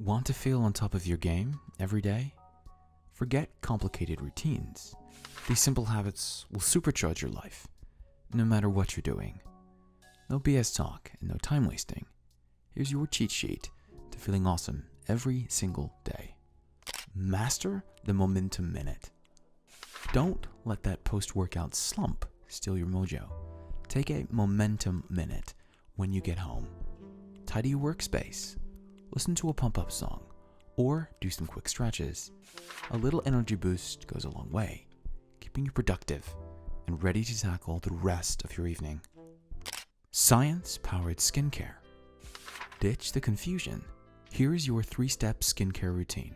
Want to feel on top of your game every day? Forget complicated routines. These simple habits will supercharge your life, no matter what you're doing. No BS talk and no time wasting. Here's your cheat sheet to feeling awesome every single day. Master the momentum minute. Don't let that post-workout slump steal your mojo. Take a momentum minute when you get home. Tidy your workspace. Listen to a pump-up song, or do some quick stretches. A little energy boost goes a long way, keeping you productive and ready to tackle the rest of your evening. Science-powered skincare. Ditch the confusion. Here's your 3-step skincare routine.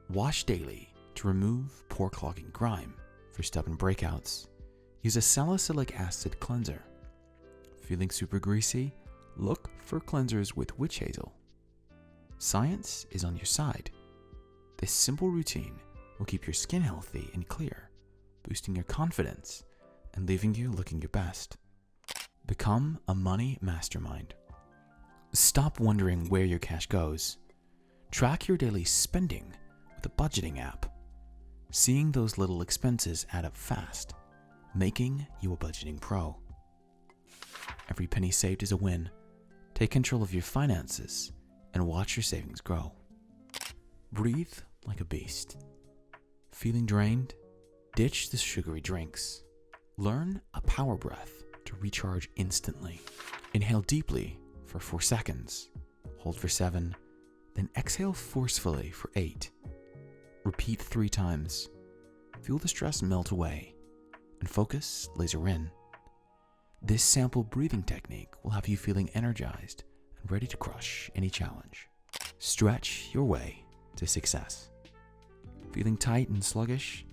Wash daily to remove pore-clogging grime. For stubborn breakouts, use a salicylic acid cleanser. Feeling super greasy? Look for cleansers with witch hazel. Science is on your side. This simple routine will keep your skin healthy and clear, boosting your confidence and leaving you looking your best. Become a money mastermind. Stop wondering where your cash goes. Track your daily spending with a budgeting app. Seeing those little expenses add up fast, making you a budgeting pro. Every penny saved is a win. Take control of your finances and watch your savings grow. Breathe like a beast. Feeling drained? Ditch the sugary drinks. Learn a power breath to recharge instantly. Inhale deeply for 4 seconds. Hold for 7, then exhale forcefully for 8. Repeat 3 times. Feel the stress melt away and focus laser in. This sample breathing technique will have you feeling energized and ready to crush any challenge. Stretch your way to success. Feeling tight and sluggish?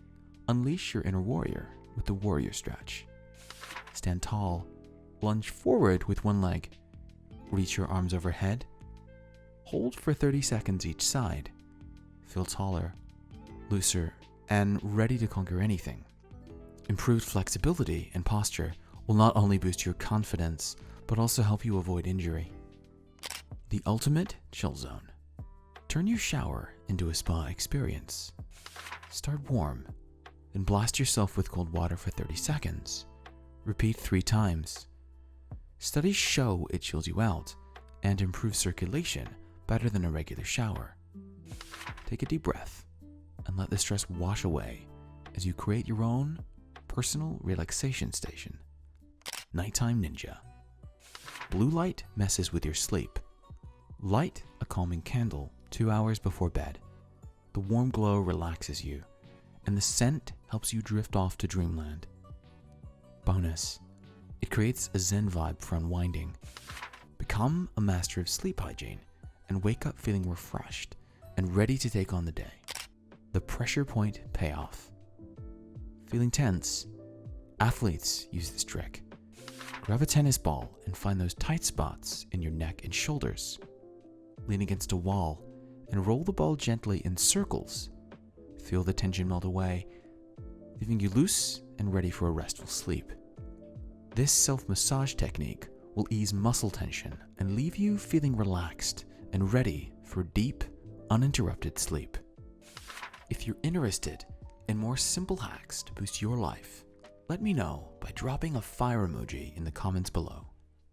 Unleash your inner warrior with the warrior stretch. Stand tall, lunge forward with one leg, reach your arms overhead, hold for 30 seconds each side. Feel taller, looser, and ready to conquer anything. Improved flexibility and posture will not only boost your confidence, but also help you avoid injury. The ultimate chill zone. Turn your shower into a spa experience. Start warm, then blast yourself with cold water for 30 seconds. Repeat 3 times. Studies show it chills you out and improves circulation better than a regular shower. Take a deep breath and let the stress wash away as you create your own personal relaxation station. Nighttime Ninja. Blue light messes with your sleep. Light a calming candle 2 hours before bed. The warm glow relaxes you, and the scent helps you drift off to dreamland. Bonus, it creates a zen vibe for unwinding. Become a master of sleep hygiene and wake up feeling refreshed and ready to take on the day. The pressure point payoff. Feeling tense? Athletes use this trick. Grab a tennis ball and find those tight spots in your neck and shoulders. Lean against a wall and roll the ball gently in circles. Feel the tension melt away, leaving you loose and ready for a restful sleep. This self-massage technique will ease muscle tension and leave you feeling relaxed and ready for deep, uninterrupted sleep. If you're interested in more simple hacks to boost your life, let me know by dropping a fire emoji in the comments below.